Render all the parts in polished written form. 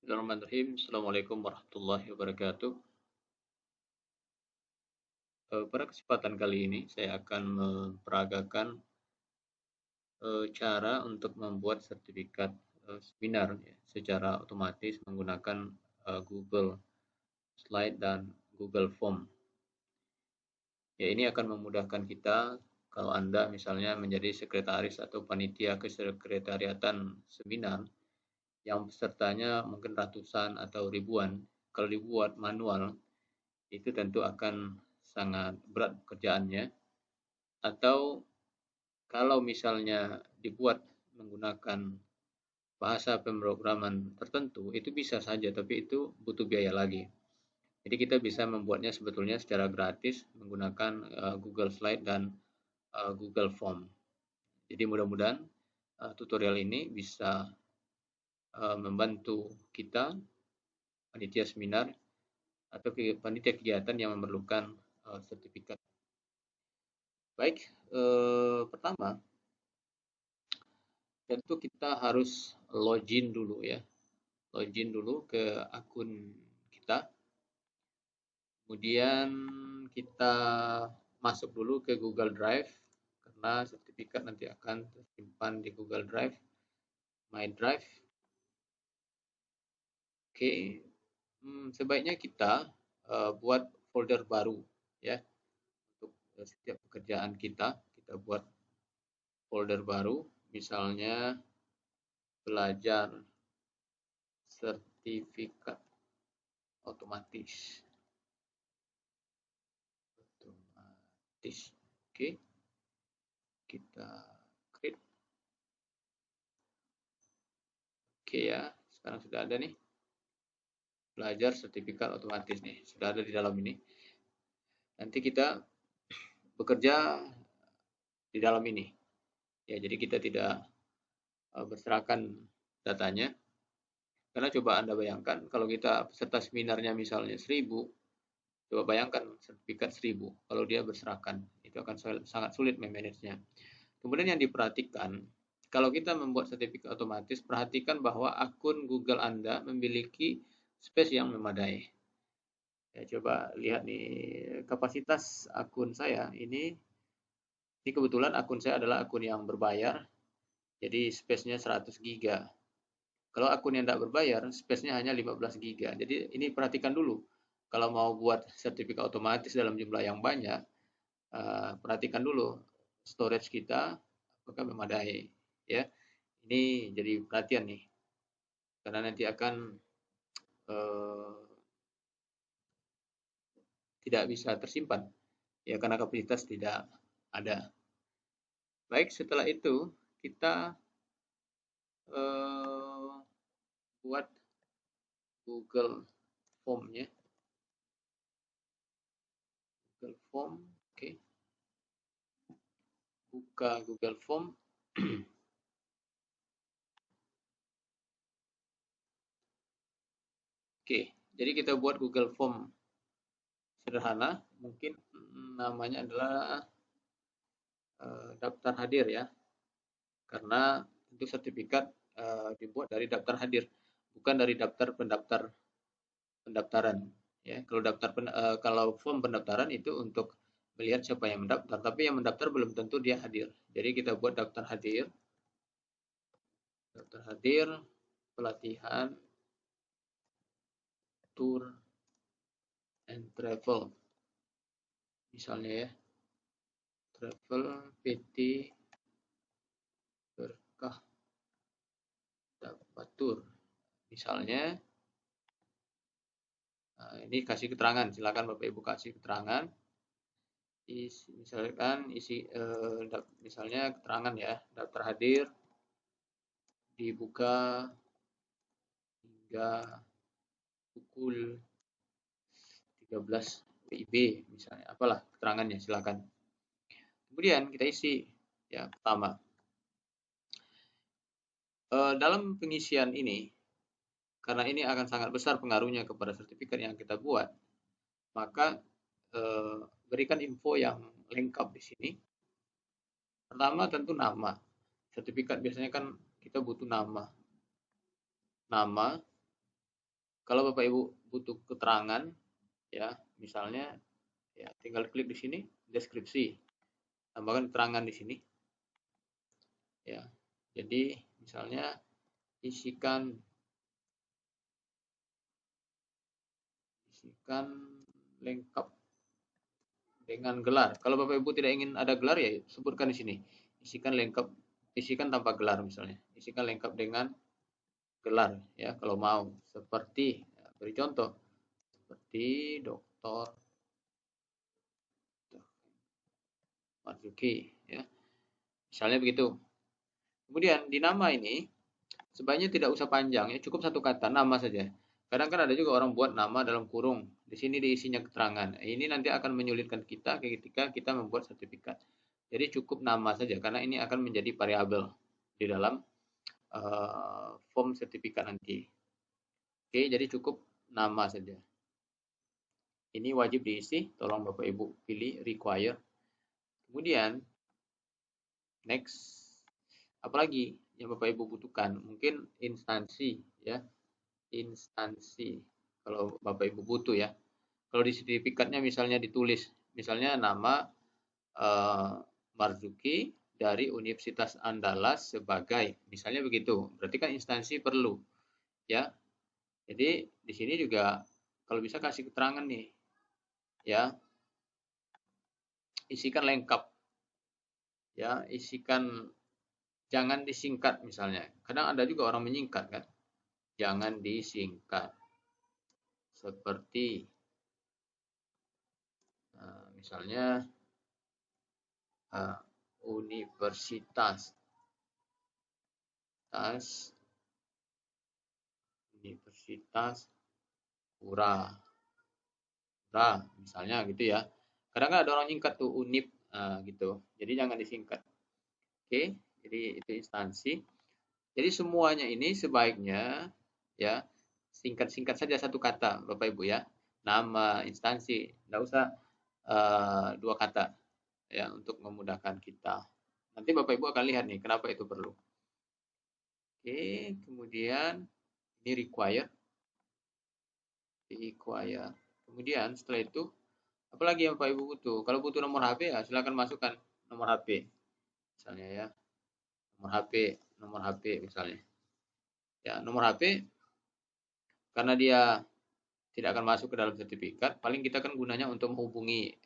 Bismillahirrahmanirrahim. Assalamualaikum warahmatullahi wabarakatuh. Pada kesempatan kali ini saya akan memperagakan cara untuk membuat sertifikat seminar ya, secara otomatis menggunakan Google Slide dan Google Form. Ya, ini akan memudahkan kita kalau Anda misalnya menjadi sekretaris atau panitia kesekretariatan seminar yang pesertanya mungkin ratusan atau ribuan. Kalau dibuat manual, itu tentu akan sangat berat pekerjaannya. Atau kalau misalnya dibuat menggunakan bahasa pemrograman tertentu, itu bisa saja, tapi itu butuh biaya lagi. Jadi kita bisa membuatnya sebetulnya secara gratis menggunakan Google Slide dan Google Form. Jadi mudah-mudahan tutorial ini bisa membantu kita, panitia seminar, atau panitia kegiatan yang memerlukan sertifikat. Baik, pertama tentu kita harus login dulu ya. Login dulu ke akun kita. Kemudian kita masuk dulu ke Google Drive karena sertifikat nanti akan tersimpan di Google Drive, My Drive. Oke, sebaiknya kita buat folder baru ya untuk setiap pekerjaan kita. Kita buat folder baru, misalnya belajar sertifikat otomatis. Oke, kita create. Oke ya, sekarang sudah ada nih. Belajar sertifikat otomatis nih, sudah ada di dalam ini. Nanti kita bekerja di dalam ini. Ya, jadi kita tidak berserakan datanya. Karena coba Anda bayangkan kalau kita peserta seminarnya misalnya 1000, coba bayangkan sertifikat 1000 kalau dia berserakan, itu akan sangat sulit memanagenya. Kemudian yang diperhatikan, kalau kita membuat sertifikat otomatis, perhatikan bahwa akun Google Anda memiliki space yang memadai. Ya, coba lihat nih kapasitas akun saya ini kebetulan akun saya adalah akun yang berbayar, jadi space-nya 100 GB. Kalau akun yang tidak berbayar, space-nya hanya 15 GB. Jadi ini perhatikan dulu. Kalau mau buat sertifikat otomatis dalam jumlah yang banyak, perhatikan dulu storage kita apakah memadai. Ya, ini jadi perhatian nih, karena nanti akan tidak bisa tersimpan ya karena kapasitas tidak ada. Baik, setelah itu kita buat Google Form-nya. Google Form, oke. Buka Google Form. Oke, jadi kita buat Google Form sederhana, mungkin namanya adalah daftar hadir ya, karena untuk sertifikat dibuat dari daftar hadir, bukan dari daftar pendaftaran. Ya, kalau form pendaftaran itu untuk melihat siapa yang mendaftar, tapi yang mendaftar belum tentu dia hadir. Jadi kita buat daftar hadir, pelatihan, tour and travel, misalnya ya, travel PT Berkah dapat tour, misalnya. Nah, ini kasih keterangan, silakan Bapak Ibu kasih keterangan. Misalkan misalnya keterangan ya, daftar hadir dibuka hingga pukul 13 WIB misalnya, apalah keterangannya, silakan. Kemudian kita isi ya, pertama. Dalam pengisian ini, karena ini akan sangat besar pengaruhnya kepada sertifikat yang kita buat, maka berikan info yang lengkap di sini. Pertama tentu nama. Sertifikat biasanya kan kita butuh nama. Kalau Bapak Ibu butuh keterangan, ya, misalnya, ya, tinggal klik di sini, deskripsi, tambahkan keterangan di sini, ya. Jadi, misalnya isikan lengkap dengan gelar. Kalau Bapak Ibu tidak ingin ada gelar, ya sebutkan di sini. Isikan tanpa gelar misalnya. Isikan lengkap dengan gelar, ya kalau mau. Seperti, ya, beri contoh, seperti Dr. Marzuki, ya. Misalnya begitu. Kemudian di nama ini sebaiknya tidak usah panjang, ya cukup satu kata, nama saja. Kadang kan ada juga orang buat nama dalam kurung. Di sini diisinya keterangan. Ini nanti akan menyulitkan kita ketika kita membuat sertifikat. Jadi cukup nama saja karena ini akan menjadi variabel di dalam form sertifikat nanti. Oke, jadi cukup nama saja. Ini wajib diisi, tolong Bapak Ibu pilih require. Kemudian next, apalagi yang Bapak Ibu butuhkan? Mungkin instansi, ya. Instansi. Kalau Bapak Ibu butuh, ya. Kalau di sertifikatnya misalnya ditulis, misalnya nama Marzuki dari Universitas Andalas sebagai, misalnya begitu. Berarti kan instansi perlu, ya. Jadi di sini juga kalau bisa kasih keterangan nih, ya. Isikan lengkap, ya. Jangan disingkat misalnya. Kadang ada juga orang menyingkat kan. Jangan disingkat. Seperti misalnya Universitas Pura misalnya gitu ya. Kadang kan ada orang nyingkat tuh Unip gitu. Jadi jangan disingkat. Oke, jadi itu instansi. Jadi semuanya ini sebaiknya, ya, singkat-singkat saja satu kata Bapak Ibu, ya. Nama instansi, enggak usah dua kata, ya, untuk memudahkan kita. Nanti Bapak Ibu akan lihat nih kenapa itu perlu. Oke, kemudian ini require. Kemudian setelah itu apalagi yang Bapak Ibu butuh? Kalau butuh nomor HP, ya silakan masukkan nomor HP. Misalnya, ya, nomor HP misalnya. Ya, nomor HP karena dia tidak akan masuk ke dalam sertifikat, paling kita kan gunanya untuk menghubungi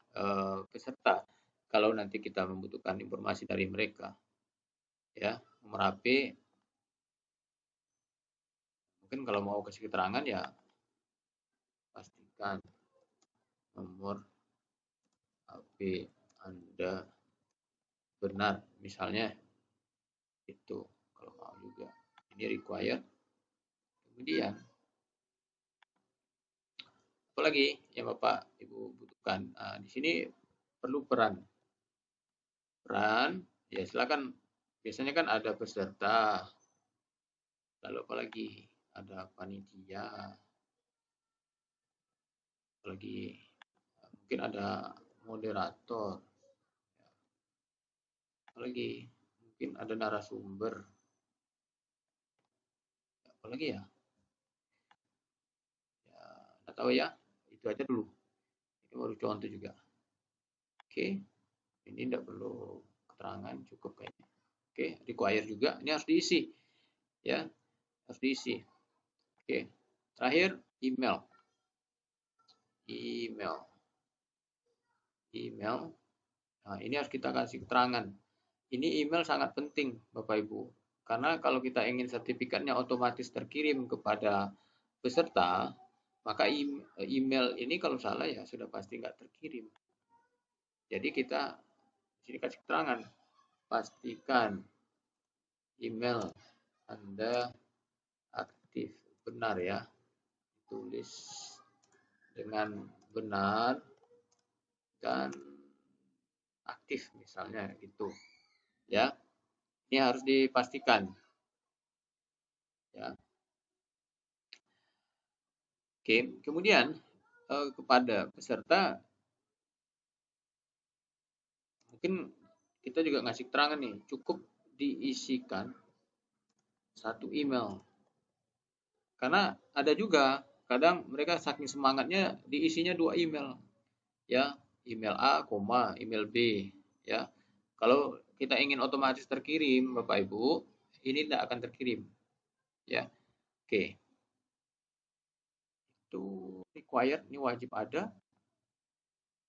peserta kalau nanti kita membutuhkan informasi dari mereka. Ya, nomor HP mungkin kalau mau kasih keterangan, ya pastikan nomor HP Anda benar, misalnya itu kalau mau juga. Ini require. Kemudian apalagi yang Bapak Ibu butuhkan? Di sini perlu peran, ya silakan. Biasanya kan ada peserta, lalu apalagi ada panitia, apalagi mungkin ada moderator, apalagi mungkin ada narasumber, apalagi ya, nggak tahu ya, itu aja dulu. Ini baru contoh juga. Oke, ini tidak perlu keterangan, cukup kayaknya. Oke, require juga, ini harus diisi, ya, harus diisi. Oke, terakhir email. Nah, ini harus kita kasih keterangan. Ini email sangat penting, Bapak Ibu. Karena kalau kita ingin sertifikatnya otomatis terkirim kepada peserta, maka email ini kalau salah ya sudah pasti nggak terkirim. Jadi kita sini kasih keterangan, pastikan email Anda aktif, benar ya, tulis dengan benar dan aktif misalnya gitu, ya. Ini harus dipastikan, ya. Oke, kemudian kepada peserta mungkin kita juga ngasih keterangan nih, cukup diisikan satu email. Karena ada juga kadang mereka saking semangatnya diisinya 2 email, ya, email A, email B, ya. Kalau kita ingin otomatis terkirim, Bapak Ibu, ini tidak akan terkirim, ya. Oke. Itu required, ini wajib ada.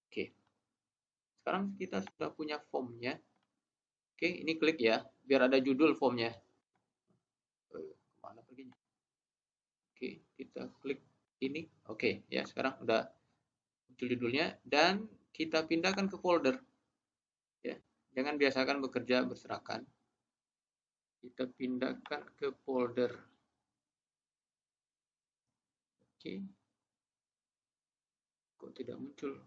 Oke. Sekarang kita sudah punya formnya. Oke, ini klik ya, biar ada judul formnya. Kemana perginya? Oke, kita klik ini. Oke, ya sekarang udah muncul judulnya dan kita pindahkan ke folder. Ya, jangan biasakan bekerja berserakan. Kita pindahkan ke folder. Oke, kok tidak muncul?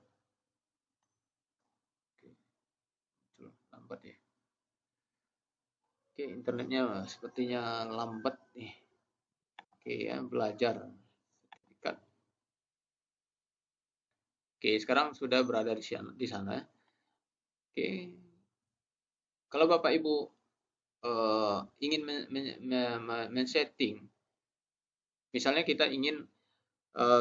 Oke, muncul lambat ya. Oke, internetnya sepertinya lambat nih. Oke ya, belajar sertifikat. Oke, sekarang sudah berada di sana. Oke, kalau Bapak Ibu ingin men-setting, misalnya kita ingin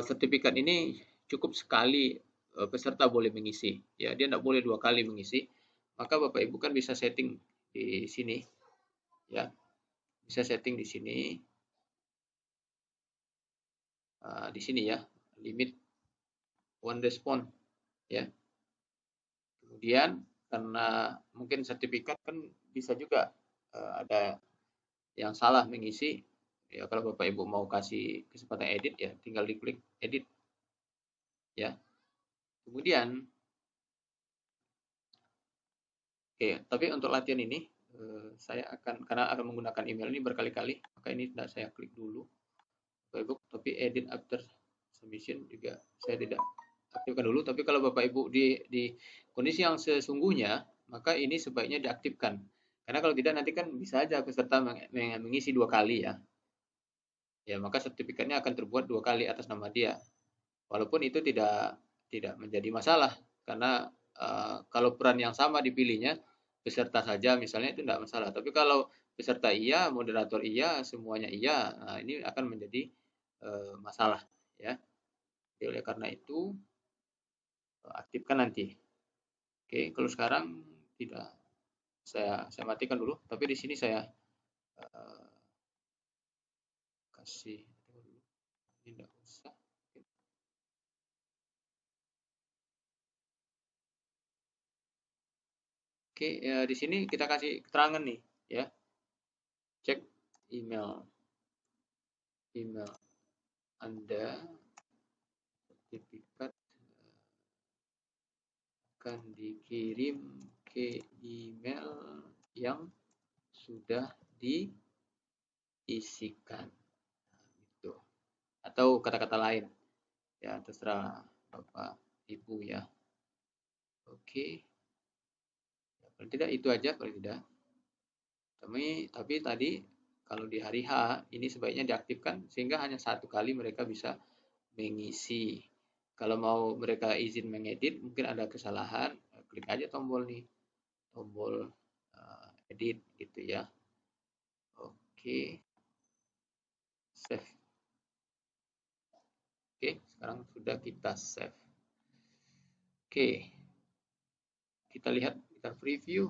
sertifikat ini cukup sekali peserta boleh mengisi, ya dia tidak boleh 2 kali mengisi, maka Bapak Ibu kan bisa setting di sini, ya bisa setting di sini, ya limit one response, ya. Kemudian karena mungkin sertifikat kan bisa juga ada yang salah mengisi, ya kalau Bapak Ibu mau kasih kesempatan edit ya tinggal diklik edit, ya. Kemudian oke, tapi untuk latihan ini saya karena akan menggunakan email ini berkali-kali, maka ini tidak saya klik dulu, Bapak Ibu. Tapi edit after submission juga saya tidak aktifkan dulu. Tapi kalau Bapak Ibu di kondisi yang sesungguhnya, maka ini sebaiknya diaktifkan. Karena kalau tidak nanti kan bisa aja peserta mengisi 2 kali ya. Ya, maka sertifikatnya akan terbuat 2 kali atas nama dia. Walaupun itu tidak menjadi masalah karena kalau peran yang sama dipilihnya peserta saja misalnya itu tidak masalah. Tapi kalau peserta iya, moderator iya, semuanya iya, nah ini akan menjadi masalah ya. Jadi oleh karena itu aktifkan nanti. Oke, kalau sekarang tidak, saya matikan dulu. Tapi di sini saya kasih tidak usah. Oke, ya, di sini kita kasih keterangan nih, ya. Cek email Anda, sertifikat akan dikirim ke email yang sudah diisikan. Gitu. Atau kata-kata lain, ya terserah Bapak Ibu ya. Oke. Kalau tidak itu aja, kalau tidak. Tapi tadi kalau di hari H ini sebaiknya diaktifkan sehingga hanya 1 kali mereka bisa mengisi. Kalau mau mereka izin mengedit, mungkin ada kesalahan, klik aja tombol nih, tombol edit gitu ya. Oke, save. Oke, sekarang sudah kita save. Oke, kita lihat, kita preview.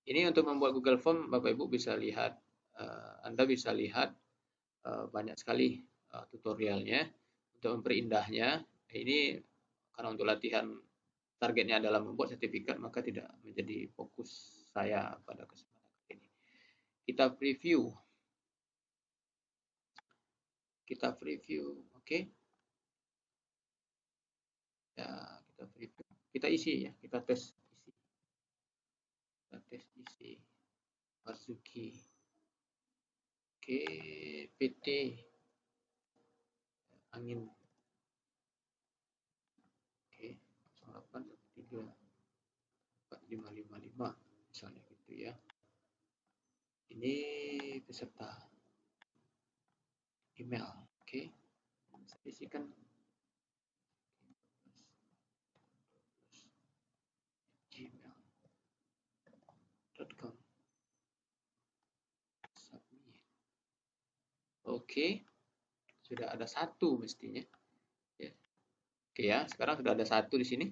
Ini untuk membuat Google Form, Bapak Ibu bisa lihat, Anda bisa lihat banyak sekali tutorialnya untuk memperindahnya. Ini karena untuk latihan targetnya adalah membuat sertifikat, maka tidak menjadi fokus saya pada kesempatan ini. Kita preview. Oke. Ya, kita preview. Kita isi ya, kita tes isi. Marzuki. Oke, PT angin. Oke, 0813 4555 misalnya gitu ya. Ini peserta email. Oke, saya isikan gmail.com. Submit. Oke, sudah ada satu mestinya. Ya. Oke ya, sekarang sudah ada satu di sini.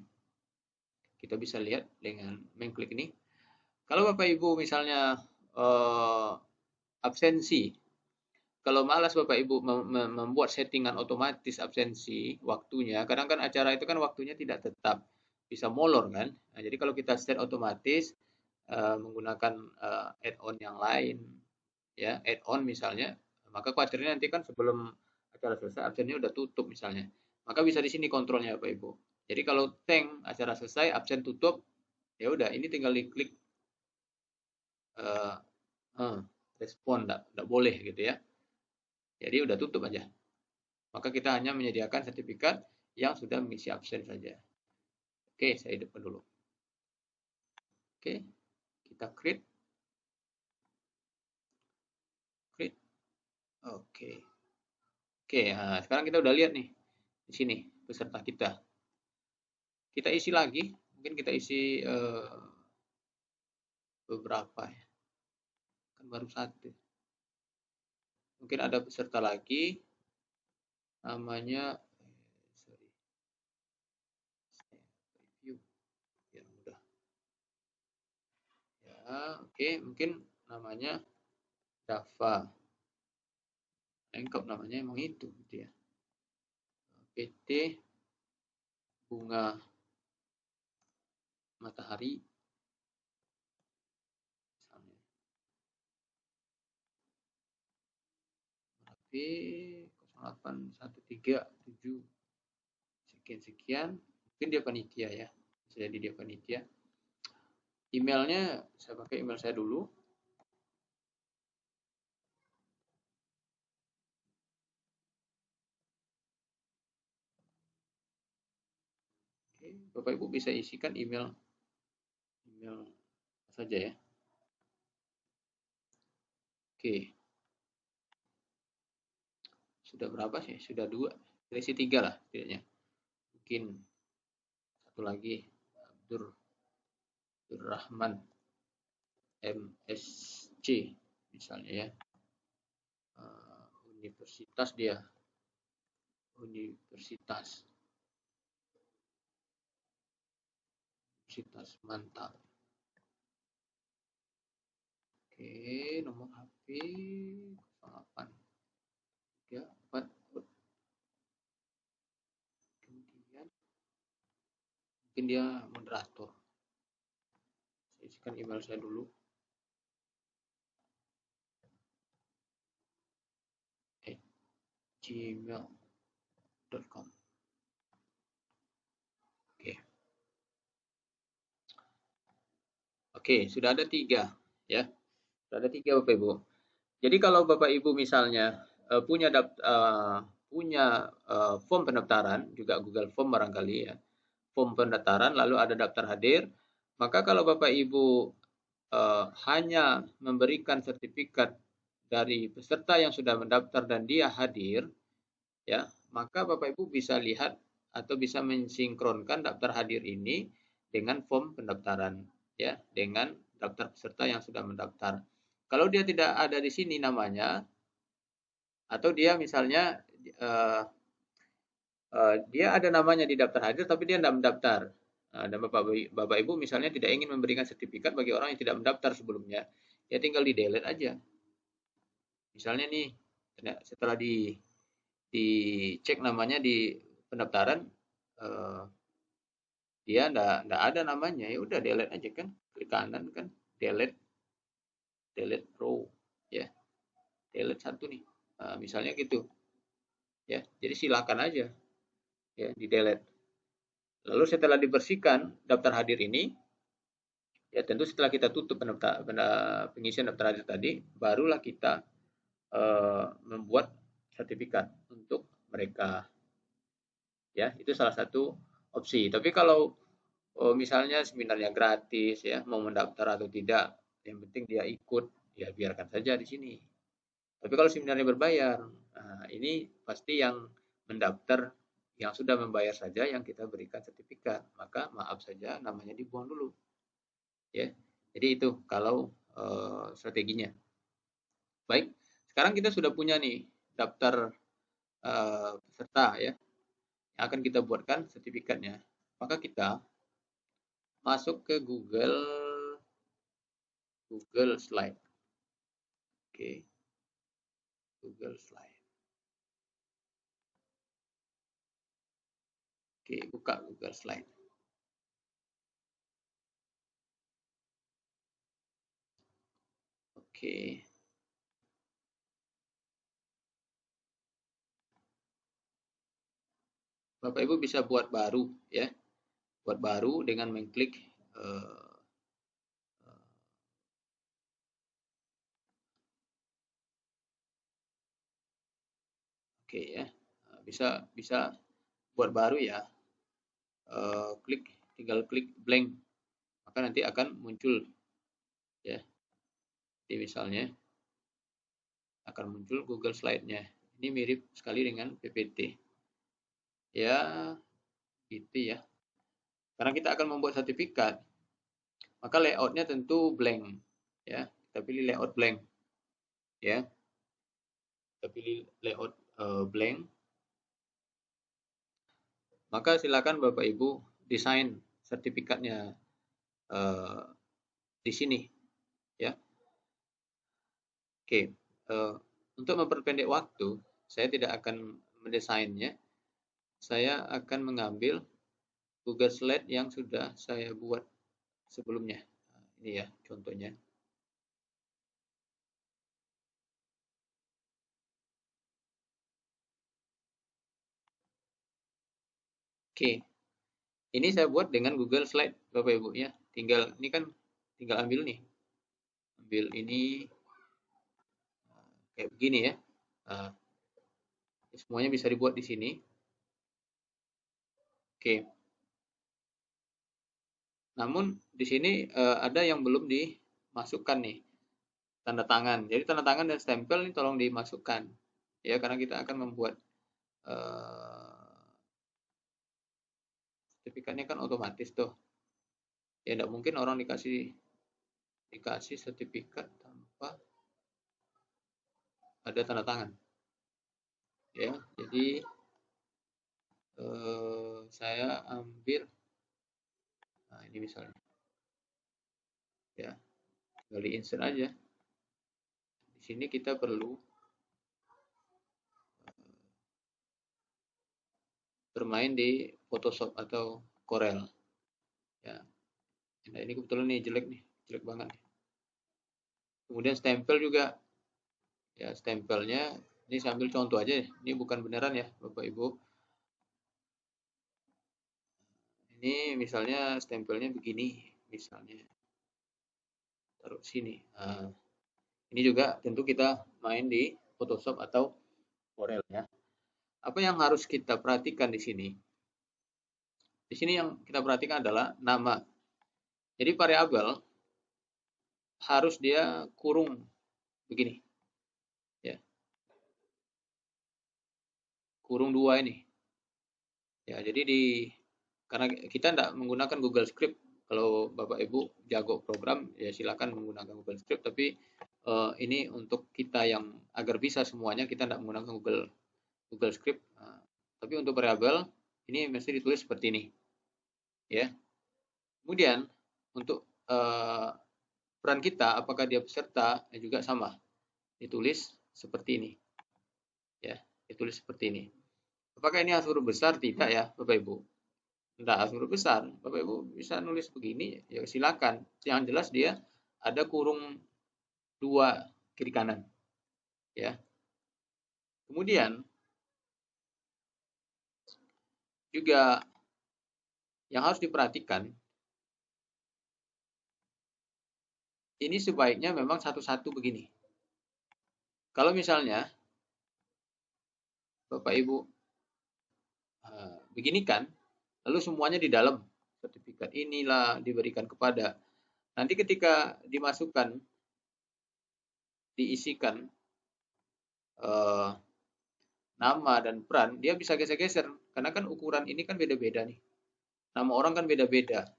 Kita bisa lihat dengan mengklik ini. Kalau Bapak Ibu misalnya absensi, kalau malas Bapak Ibu membuat settingan otomatis absensi waktunya, kadang kan acara itu kan waktunya tidak tetap, bisa molor kan. Nah, jadi kalau kita set otomatis menggunakan add-on yang lain, ya add-on misalnya, maka khawatirnya nanti kan sebelum acara selesai absennya udah tutup misalnya, maka bisa di sini kontrolnya Bapak Ibu. Jadi kalau acara selesai absen tutup, ya udah ini tinggal diklik uh, respon, enggak boleh gitu ya. Jadi udah tutup aja. Maka kita hanya menyediakan sertifikat yang sudah mengisi absen saja. Oke, saya hidupkan dulu. Oke, kita create. Oke. Oke, nah sekarang kita udah lihat nih di sini peserta kita. Kita isi lagi, mungkin kita isi beberapa ya. Kan baru satu. Mungkin ada peserta lagi namanya review biar mudah. Ya, oke, mungkin namanya Dava. Lengkap namanya emang itu gitu ya. PT Bunga Matahari misalnya. HP 08137 sekian-sekian. Mungkin dia panitia ya. Jadi dia panitia. Emailnya saya pakai email saya dulu. Oke, Bapak Ibu bisa isikan email saja ya. Oke. Sudah berapa sih? Sudah 2. Isi 3 lah setidaknya. Mungkin satu lagi Abdurrahman MSC misalnya ya. Universitas dia. Universitas Mantap. Oke, nomor HP 08 34. Kemudian mungkin dia moderator. Saya isikan email saya dulu. gmail.com. Oke, sudah ada 3 ya. Sudah ada 3 Bapak Ibu. Jadi kalau Bapak Ibu misalnya punya form pendaftaran, juga Google Form barangkali ya. Form pendaftaran lalu ada daftar hadir, maka kalau Bapak Ibu hanya memberikan sertifikat dari peserta yang sudah mendaftar dan dia hadir, ya, maka Bapak Ibu bisa lihat atau bisa mensinkronkan daftar hadir ini dengan form pendaftaran, ya, dengan daftar peserta yang sudah mendaftar. Kalau dia tidak ada di sini namanya, atau dia misalnya dia ada namanya di daftar hadir tapi dia tidak mendaftar. Dan Bapak Ibu misalnya tidak ingin memberikan sertifikat bagi orang yang tidak mendaftar sebelumnya, ya tinggal di delete aja. Misalnya nih, setelah dicek namanya di pendaftaran, dia enggak ada namanya, ya udah delete aja kan, klik kanan kan, delete row, ya, delete satu nih, misalnya gitu, ya. Jadi silakan aja, ya, di delete. Lalu setelah dibersihkan daftar hadir ini, ya tentu setelah kita tutup pengisian daftar hadir tadi, barulah kita membuat sertifikat untuk mereka. Ya, itu salah satu opsi. Tapi kalau misalnya seminarnya gratis ya, mau mendaftar atau tidak, yang penting dia ikut, ya biarkan saja di sini. Tapi kalau seminarnya berbayar, nah ini pasti yang mendaftar yang sudah membayar saja yang kita berikan sertifikat, maka maaf saja namanya dibuang dulu. Ya. Jadi itu kalau strateginya. Baik, sekarang kita sudah punya nih daftar peserta ya, yang akan kita buatkan sertifikatnya. Maka kita masuk ke Google Slide. Oke, Google Slide. Oke, buka Google Slide. Oke. Bapak Ibu bisa buat baru ya. Buat baru dengan mengklik oke ya. Bisa buat baru ya. Tinggal klik blank. Maka nanti akan muncul ya. Jadi misalnya akan muncul Google Slide-nya. Ini mirip sekali dengan PPT. Ya, gitu ya. Karena kita akan membuat sertifikat, maka layoutnya tentu blank. Ya, kita pilih layout blank. Ya, kita pilih layout blank. Maka silakan Bapak Ibu desain sertifikatnya di sini. Ya, oke. Untuk memperpendek waktu, saya tidak akan mendesainnya. Saya akan mengambil Google Slide yang sudah saya buat sebelumnya. Ini ya contohnya. Oke, ini saya buat dengan Google Slide, Bapak Ibu ya. Ini kan tinggal ambil nih, ambil ini kayak begini ya. Semuanya bisa dibuat di sini. Oke. Namun di sini ada yang belum dimasukkan nih, tanda tangan. Jadi tanda tangan dan stempel ini tolong dimasukkan ya, karena kita akan membuat sertifikatnya kan otomatis tuh. Ya tidak mungkin orang dikasih sertifikat tanpa ada tanda tangan. Ya, jadi saya ambil, nah ini misalnya, ya, tinggal di insert aja. Di sini kita perlu bermain di Photoshop atau Corel. Ya, nah ini kebetulan nih jelek banget. Kemudian stempel juga, ya stempelnya ini sambil contoh aja, ini bukan beneran ya Bapak Ibu. Ini misalnya stempelnya begini, misalnya taruh sini. Nah, ini juga tentu kita main di Photoshop atau Corel ya. Apa yang harus kita perhatikan di sini? Di sini yang kita perhatikan adalah nama. Jadi variabel harus dia kurung begini. Ya. Kurung 2 ini. Ya, jadi karena kita tidak menggunakan Google Script. Kalau Bapak Ibu jago program, ya silakan menggunakan Google Script. Tapi ini untuk kita yang agar bisa semuanya, kita tidak menggunakan Google Script. Tapi untuk variabel ini mesti ditulis seperti ini. Ya. Kemudian untuk peran kita, apakah dia peserta, juga sama. Ditulis seperti ini. Ya, ditulis seperti ini. Apakah ini harus huruf besar? Tidak ya, Bapak Ibu. Tidak harus huruf besar. Bapak Ibu bisa nulis begini, ya silakan. Yang jelas dia ada kurung 2 kiri kanan. Ya. Kemudian juga yang harus diperhatikan, ini sebaiknya memang satu-satu begini. Kalau misalnya Bapak Ibu begini kan, lalu semuanya di dalam sertifikat inilah diberikan kepada. Nanti ketika dimasukkan, diisikan nama dan peran, dia bisa geser-geser. Karena kan ukuran ini kan beda-beda nih. Nama orang kan beda-beda.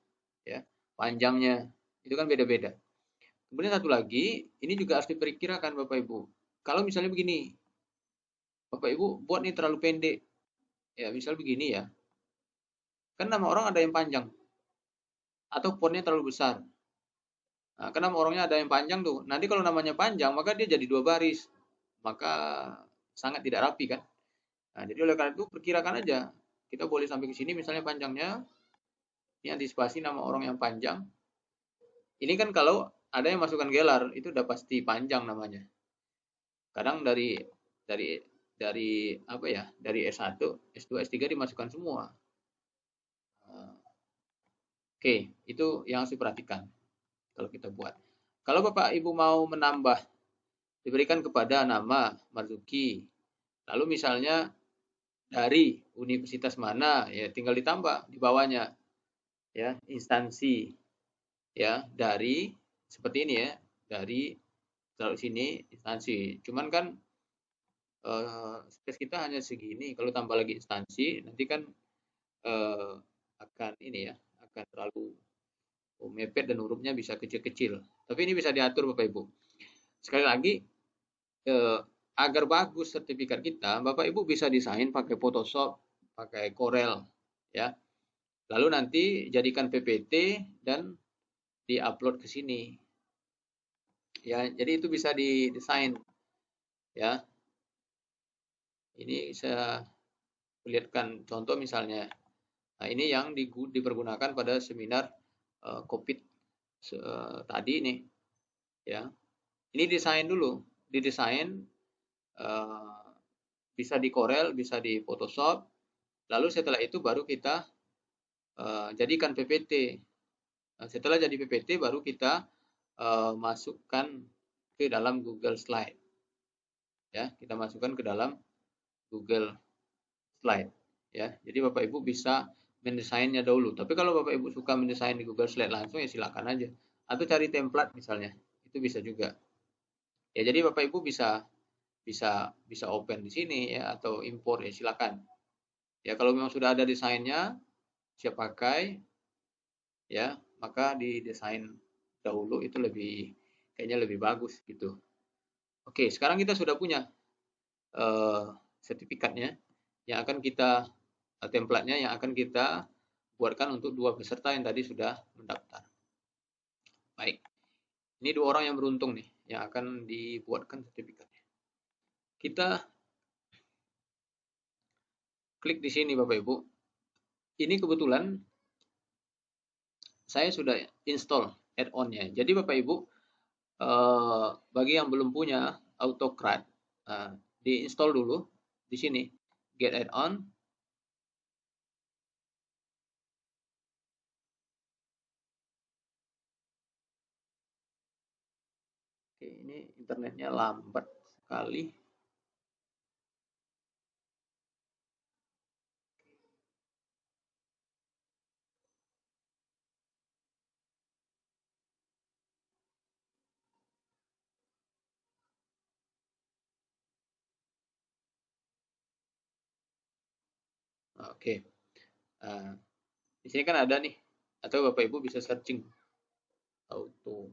Ya, panjangnya itu kan beda-beda. Kemudian satu lagi, ini juga harus diperkirakan Bapak Ibu. Kalau misalnya begini, Bapak Ibu buat nih terlalu pendek. Ya, misal begini ya. Kan nama orang ada yang panjang atau fontnya terlalu besar. Nah, kan nama orangnya ada yang panjang tuh. Nanti kalau namanya panjang, maka dia jadi 2 baris. Maka sangat tidak rapi kan. Nah, jadi oleh karena itu perkirakan aja. Kita boleh sampai ke sini misalnya panjangnya. Ini antisipasi nama orang yang panjang. Ini kan kalau ada yang masukkan gelar, itu udah pasti panjang namanya. Kadang dari dari apa ya? Dari S1, S2, S3 dimasukkan semua. Oke, itu yang harus diperhatikan kalau kita buat. Kalau Bapak Ibu mau menambah, diberikan kepada nama Marzuki. Lalu misalnya dari universitas mana, ya tinggal ditambah di bawahnya, ya instansi, ya dari seperti ini ya, dari taruh sini instansi. Cuman kan space kita hanya segini. Kalau tambah lagi instansi, nanti kan akan ini ya, akan terlalu mepet dan hurufnya bisa kecil-kecil. Tapi ini bisa diatur Bapak Ibu. Sekali lagi, agar bagus sertifikat kita, Bapak Ibu bisa desain pakai Photoshop, pakai Corel, ya. Lalu nanti jadikan PPT dan diupload ke sini. Ya, jadi itu bisa didesain, ya. Ini saya lihatkan contoh misalnya. Nah, ini yang dipergunakan pada seminar COVID tadi nih, ya. Ini desain dulu, didesain bisa di Corel, bisa di Photoshop. Lalu setelah itu baru kita jadikan PPT. Nah, setelah jadi PPT baru kita masukkan ke dalam Google Slide. Ya, kita masukkan ke dalam Google Slide. Ya, jadi Bapak Ibu bisa mendesainnya dahulu. Tapi kalau Bapak Ibu suka mendesain di Google Slide langsung ya silakan aja. Atau cari template misalnya, itu bisa juga. Ya, jadi Bapak Ibu bisa bisa open di sini ya atau import ya silakan. Ya, kalau memang sudah ada desainnya siap pakai ya, maka didesain dahulu itu kayaknya lebih bagus gitu. Oke, sekarang kita sudah punya sertifikatnya yang akan kita template-nya yang akan kita buatkan untuk 2 peserta yang tadi sudah mendaftar. Baik. Ini 2 orang yang beruntung nih yang akan dibuatkan sertifikatnya. Kita klik di sini Bapak Ibu. Ini kebetulan saya sudah install add-on-nya. Jadi Bapak Ibu bagi yang belum punya AutoCAD, diinstal dulu di sini get add-on. Oke, ini internetnya lambat sekali. Oke, di sini kan ada nih, atau Bapak Ibu bisa searching auto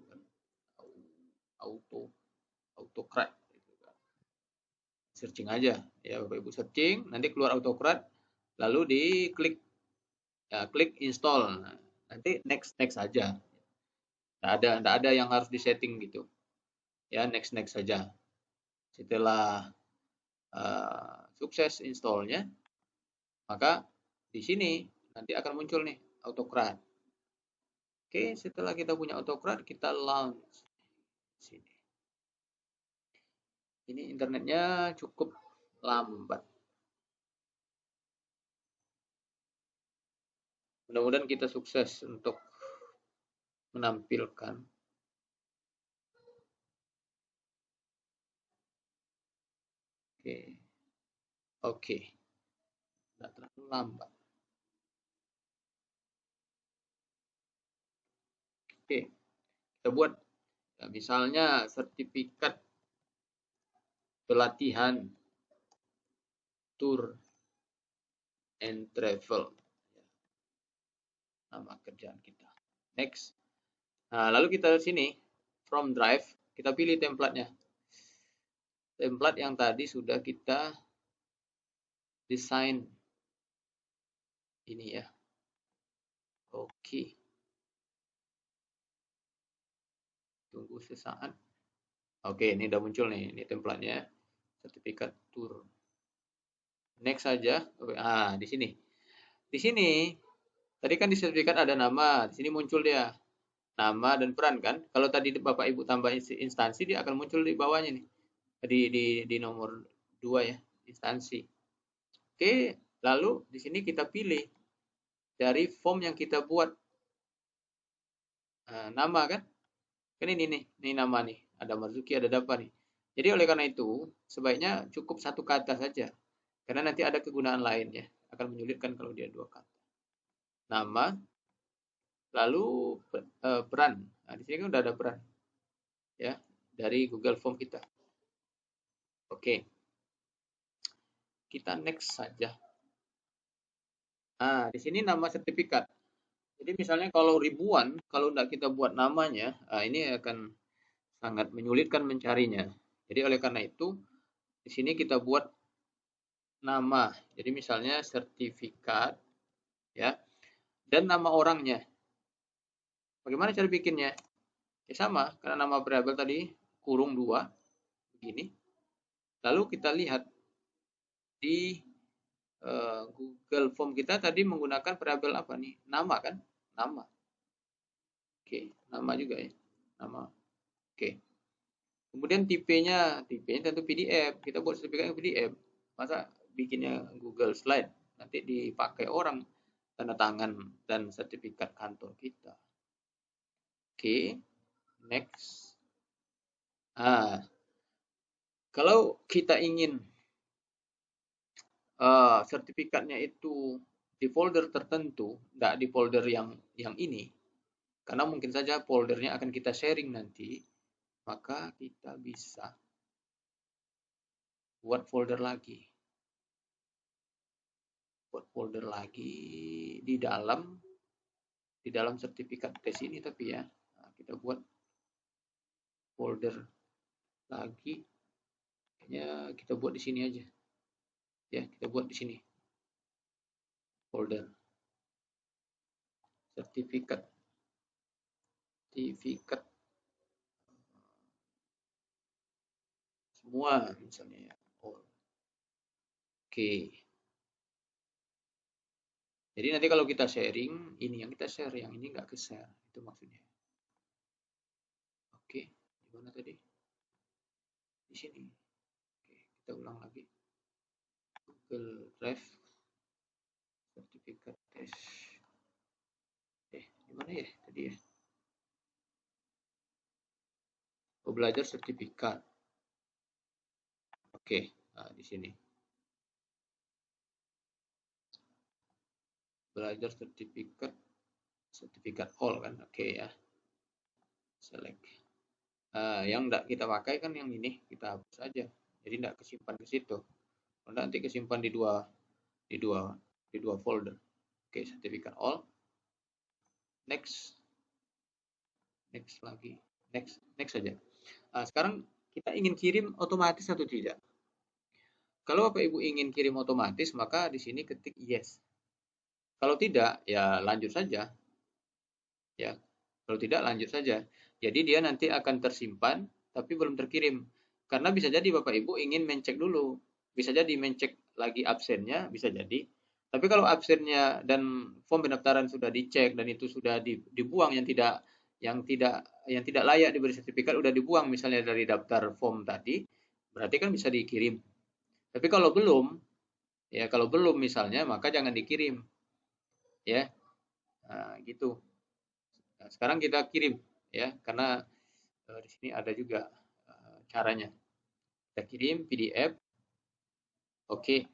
auto AutoCAD, searching aja ya Bapak Ibu, searching nanti keluar AutoCAD, lalu diklik ya, klik install. Nah, nanti next aja, nggak ada yang harus disetting gitu ya, next saja. Setelah sukses installnya, maka di sini nanti akan muncul nih AutoCAD. Oke, setelah kita punya AutoCAD, kita launch sini. Ini internetnya cukup lambat. Mudah-mudahan kita sukses untuk menampilkan. Oke. Tidak terlalu lambat. Oke, kita buat ya, misalnya sertifikat pelatihan tour and travel, nama kerjaan kita. Next. Nah, lalu kita sini from drive, kita pilih template-nya. Template yang tadi sudah kita desain ini ya. Oke, tunggu sesaat. Oke, ini udah muncul nih, ini template-nya, sertifikat tour. Next saja. Ah, di sini. Di sini, tadi kan di sertifikat ada nama, di sini muncul dia. Nama dan peran kan. Kalau tadi Bapak Ibu tambah instansi, dia akan muncul di bawahnya nih. Di nomor 2 ya, instansi. Oke, lalu di sini kita pilih dari form yang kita buat. Nah, nama kan. Kan ini nih, ini nama nih. Ada Marzuki, ada Dapa nih. Jadi oleh karena itu, sebaiknya cukup satu kata saja. Karena nanti ada kegunaan lain ya. Akan menyulitkan kalau dia dua kata. Nama, lalu peran. Nah, di sini kan udah ada peran. Ya, dari Google Form kita. Oke. Kita next saja. Nah, di sini nama sertifikat. Jadi misalnya kalau ribuan, kalau tidak kita buat namanya, ini akan sangat menyulitkan mencarinya. Jadi oleh karena itu, di sini kita buat nama. Jadi misalnya sertifikat, ya, dan nama orangnya. Bagaimana cara bikinnya? Ya sama, karena nama variabel tadi kurung 2, begini. Lalu kita lihat di Google Form kita tadi menggunakan variabel apa nih? Nama kan? Nama. Oke, nama juga ya. Nama. Oke. Kemudian tipenya tentu PDF. Kita buat sertifikat PDF. Masa bikinnya Google Slide? Nanti dipakai orang tanda tangan dan sertifikat kantor kita. Oke, next. Kalau kita ingin sertifikatnya itu di folder tertentu, tidak di folder yang ini, karena mungkin saja foldernya akan kita sharing nanti, maka kita bisa buat folder lagi. Buat folder lagi di dalam sertifikat tes ini, tapi ya kita buat folder lagi, kayaknya kita buat di sini aja ya, kita buat di sini folder sertifikat semua misalnya ya. Oke. Jadi nanti kalau kita sharing, ini yang kita share, yang ini nggak ke share, itu maksudnya. Oke, di mana tadi? Di sini. Oke, kita ulang lagi. Google Drive, sertifikat tes. Di mana ya tadi ya? Oh, belajar sertifikat. Oke, nah, di sini. Belajar sertifikat all kan? Oke ya. Select. Yang enggak kita pakai kan yang ini, kita hapus saja. Jadi enggak kesimpan ke situ. Nanti kesimpan di dua folder. Oke, sertifikat all. Next lagi. Next saja. Sekarang kita ingin kirim otomatis atau tidak? Kalau Bapak Ibu ingin kirim otomatis, maka di sini ketik yes. Kalau tidak, ya lanjut saja. Ya, kalau tidak lanjut saja. Jadi dia nanti akan tersimpan, tapi belum terkirim. Karena bisa jadi Bapak Ibu ingin mencek dulu. Bisa jadi mencek lagi absennya, bisa jadi. Tapi kalau absennya dan form pendaftaran sudah dicek dan itu sudah dibuang yang tidak layak diberi sertifikat udah dibuang misalnya dari daftar form tadi, berarti kan bisa dikirim. Tapi kalau belum misalnya maka jangan dikirim. Ya. Nah, gitu. Nah, sekarang kita kirim ya karena di sini ada juga caranya. Kita kirim PDF. Oke.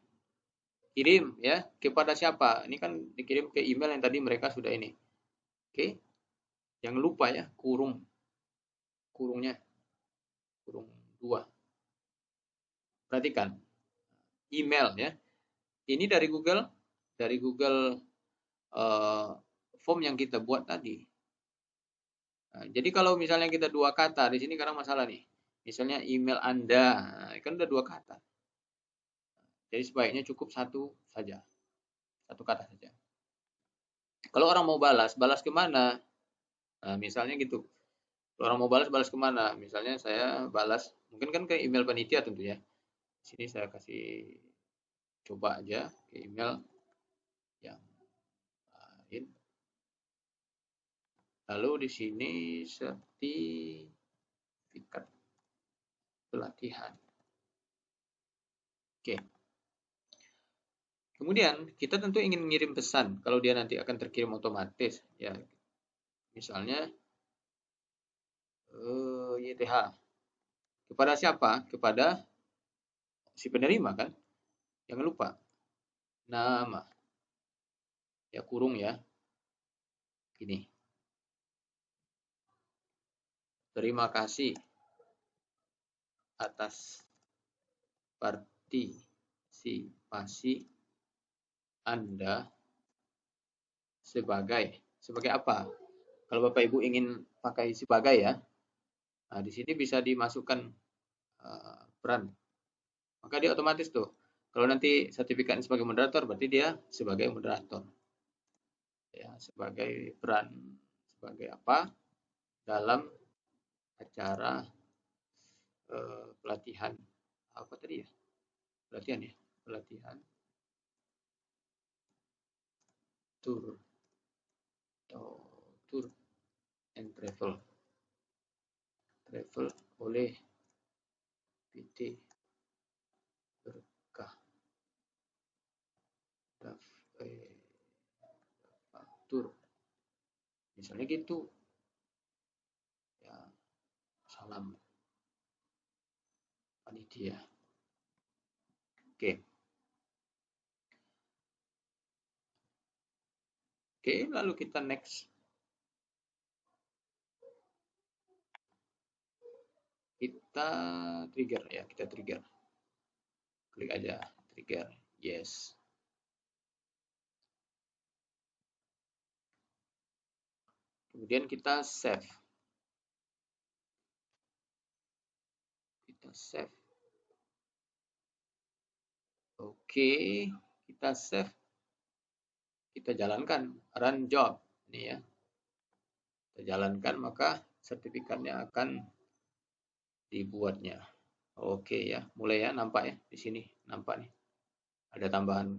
Kirim ya kepada siapa? Ini kan dikirim ke email yang tadi mereka sudah ini. Oke. Jangan lupa ya kurungnya. Kurung 2. Perhatikan. Email ya. Ini dari Google form yang kita buat tadi. Nah, jadi kalau misalnya kita dua kata di sini karena masalah nih. Misalnya email Anda, kan udah dua kata. Jadi sebaiknya cukup satu saja, satu kata saja. Kalau orang mau balas, balas kemana? Nah, misalnya gitu. Kalau orang mau balas, balas kemana? Misalnya saya balas, mungkin kan ke email panitia tentu ya. Sini saya kasih coba aja ke email yang lain. Lalu di sini sertifikat pelatihan. Oke. Kemudian kita tentu ingin mengirim pesan kalau dia nanti akan terkirim otomatis ya. Misalnya YTH kepada siapa? Kepada si penerima kan? Jangan lupa nama ya, kurung ya. Gini. Terima kasih atas partisipasi Anda sebagai apa? Kalau Bapak Ibu ingin pakai sebagai ya, nah di sini bisa dimasukkan peran. Maka dia otomatis tuh. Kalau nanti sertifikatnya sebagai moderator, berarti dia sebagai moderator. Ya, sebagai peran sebagai apa? Dalam acara pelatihan apa tadi ya? Pelatihan ya, pelatihan tour and travel oleh PT Berkah Tour, misalnya gitu ya. Salam panitia. Oke, lalu kita next. Kita trigger ya, kita trigger. Klik aja trigger, yes. Kemudian kita save. Kita save. Oke, kita save. Kita jalankan, run job. Ini ya. Kita jalankan, maka sertifikatnya akan dibuatnya. Oke ya, mulai ya, nampak ya di sini, nampak nih. Ada tambahan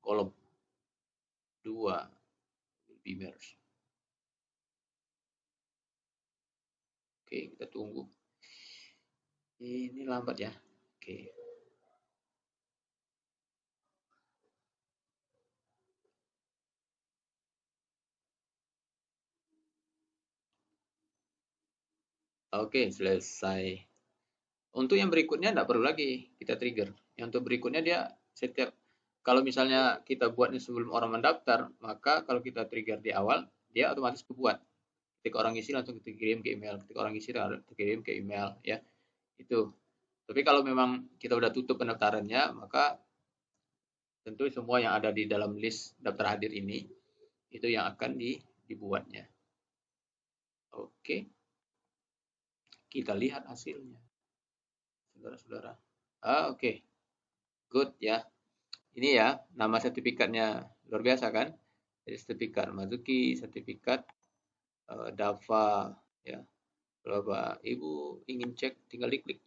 kolom 2 Beamers. Oke, kita tunggu. Ini lambat ya. Oke. Oke, selesai. Untuk yang berikutnya tidak perlu lagi kita trigger. Yang untuk berikutnya dia setiap, kalau misalnya kita buatnya sebelum orang mendaftar, maka kalau kita trigger di awal, dia otomatis kebuat. Ketika orang isi langsung kita kirim ke email. Ketika orang isi kita kirim ke email ya. Itu. Tapi kalau memang kita udah tutup pendaftarannya, maka tentu semua yang ada di dalam list daftar hadir ini itu yang akan dibuatnya. Oke. Kita lihat hasilnya. Saudara-saudara. Oke. Good ya. Ini ya, nama sertifikatnya luar biasa kan? Jadi sertifikat Mazuki, sertifikat Dava ya. Kalau Bapak Ibu ingin cek, tinggal diklik.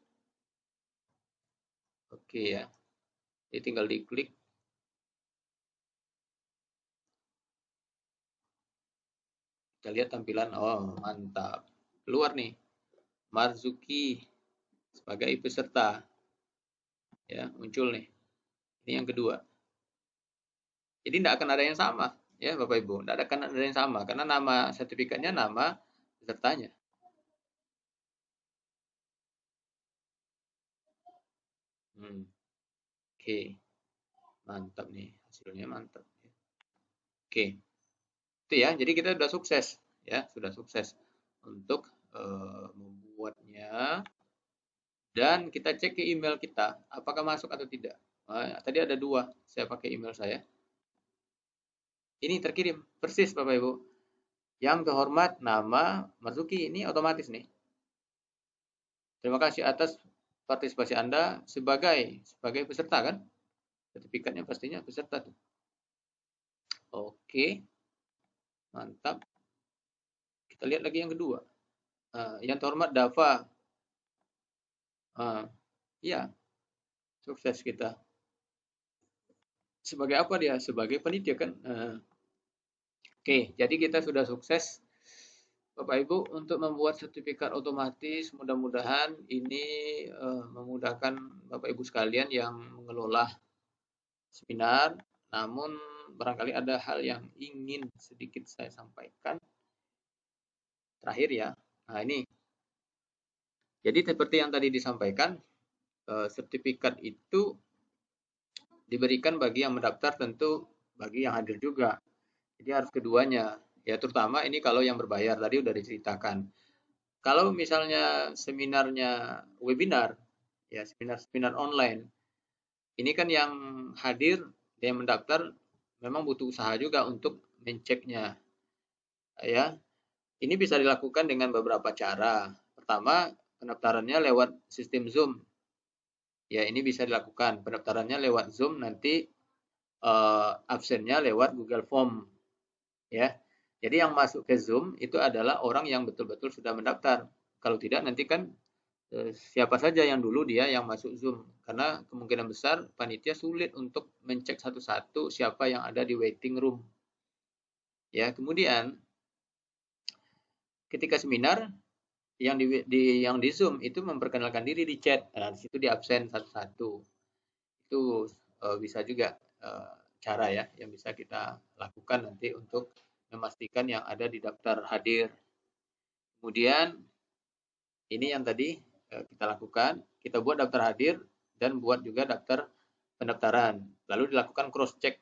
Oke ya. Jadi tinggal diklik. Kita lihat tampilan. Oh, mantap. Keluar nih. Marzuki sebagai peserta. Ya, muncul nih. Ini yang kedua. Jadi tidak akan ada yang sama, ya Bapak Ibu. Tidak akan ada yang sama karena nama sertifikatnya nama pesertanya. Oke. Mantap nih, hasilnya mantap. Oke. Itu ya. Jadi kita sudah sukses ya, sudah sukses untuk membuatnya. Dan kita cek ke email kita, apakah masuk atau tidak. Tadi ada 2, saya pakai email saya. Ini terkirim, persis Bapak Ibu. Yang terhormat nama Marzuki, ini otomatis nih. Terima kasih atas partisipasi Anda sebagai peserta kan? Sertifikatnya pastinya peserta tuh. Oke, mantap. Kita lihat lagi yang kedua. Yang terhormat Dava. Iya, sukses kita. Sebagai apa dia? Sebagai panitia kan? Oke, jadi kita sudah sukses Bapak Ibu untuk membuat sertifikat otomatis. Mudah-mudahan ini memudahkan Bapak Ibu sekalian yang mengelola seminar. Namun barangkali ada hal yang ingin sedikit saya sampaikan. Terakhir ya. Nah ini. Jadi seperti yang tadi disampaikan, sertifikat itu diberikan bagi yang mendaftar, tentu bagi yang hadir juga. Jadi harus keduanya. Ya terutama ini kalau yang berbayar tadi udah diceritakan. Kalau misalnya seminarnya webinar, ya seminar online, ini kan yang hadir, yang mendaftar memang butuh usaha juga untuk menceknya. Ya, ini bisa dilakukan dengan beberapa cara. Pertama, pendaftarannya lewat sistem Zoom. Ya, ini bisa dilakukan. Pendaftarannya lewat Zoom, nanti absennya lewat Google Form. Ya, jadi yang masuk ke Zoom itu adalah orang yang betul-betul sudah mendaftar. Kalau tidak nanti kan siapa saja yang dulu dia yang masuk Zoom. Karena kemungkinan besar panitia sulit untuk mencek satu-satu siapa yang ada di waiting room. Ya, kemudian ketika seminar yang di Zoom itu memperkenalkan diri di chat. Nah, di situ di absen satu-satu. Itu bisa juga cara ya yang bisa kita lakukan nanti untuk memastikan yang ada di daftar hadir. Kemudian ini yang tadi kita lakukan, kita buat daftar hadir dan buat juga daftar pendaftaran. Lalu dilakukan cross check.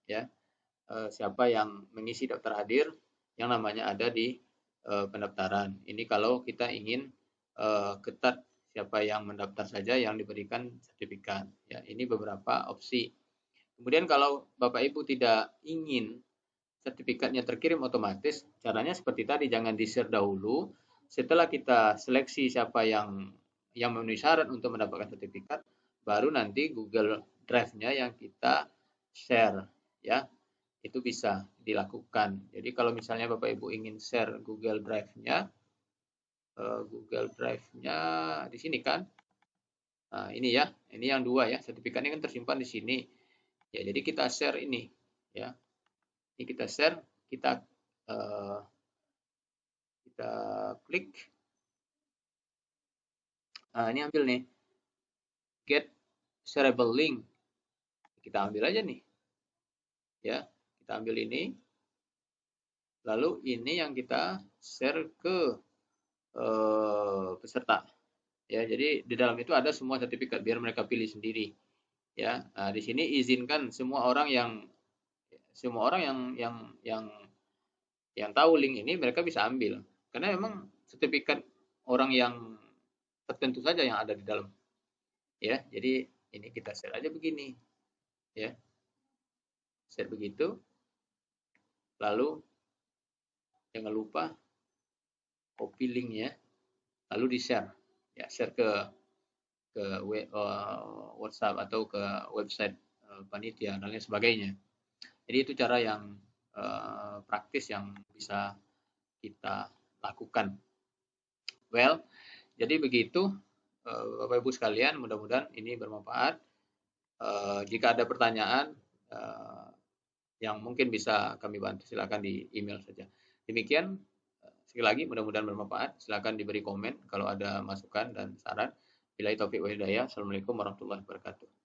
Ya. Siapa yang mengisi daftar hadir yang namanya ada di pendaftaran. Ini kalau kita ingin ketat siapa yang mendaftar saja yang diberikan sertifikat. Ya, ini beberapa opsi. Kemudian kalau Bapak Ibu tidak ingin sertifikatnya terkirim otomatis, caranya seperti tadi, jangan di-share dahulu. Setelah kita seleksi siapa yang memenuhi syarat untuk mendapatkan sertifikat, baru nanti Google Drive-nya yang kita share, ya. Itu bisa dilakukan. Jadi kalau misalnya Bapak Ibu ingin share Google Drive-nya, di sini kan. Nah, ini ya, ini yang dua ya, sertifikatnya kan tersimpan di sini. Ya, jadi kita share ini, ya. Ini kita share, kita klik. Nah, ini ambil nih, get shareable link. Kita ambil aja nih, ya. Kita ambil ini, lalu ini yang kita share ke peserta. Ya, jadi di dalam itu ada semua sertifikat biar mereka pilih sendiri. Ya, nah, di sini izinkan semua orang yang tahu link ini mereka bisa ambil. Karena memang sertifikat orang yang tertentu saja yang ada di dalam. Ya, jadi ini kita share aja begini. Ya. Share begitu. Lalu jangan lupa copy linknya, lalu di-share. Ya, share ke WhatsApp atau ke website panitia dan lain sebagainya. Jadi itu cara yang praktis yang bisa kita lakukan. Well, jadi begitu Bapak Ibu sekalian, mudah-mudahan ini bermanfaat. Jika ada pertanyaan yang mungkin bisa kami bantu, silakan di email saja. Demikian, sekali lagi mudah-mudahan bermanfaat. Silakan diberi komen kalau ada masukan dan saran. Billahi taufiq wa hidayah. Assalamualaikum warahmatullahi wabarakatuh.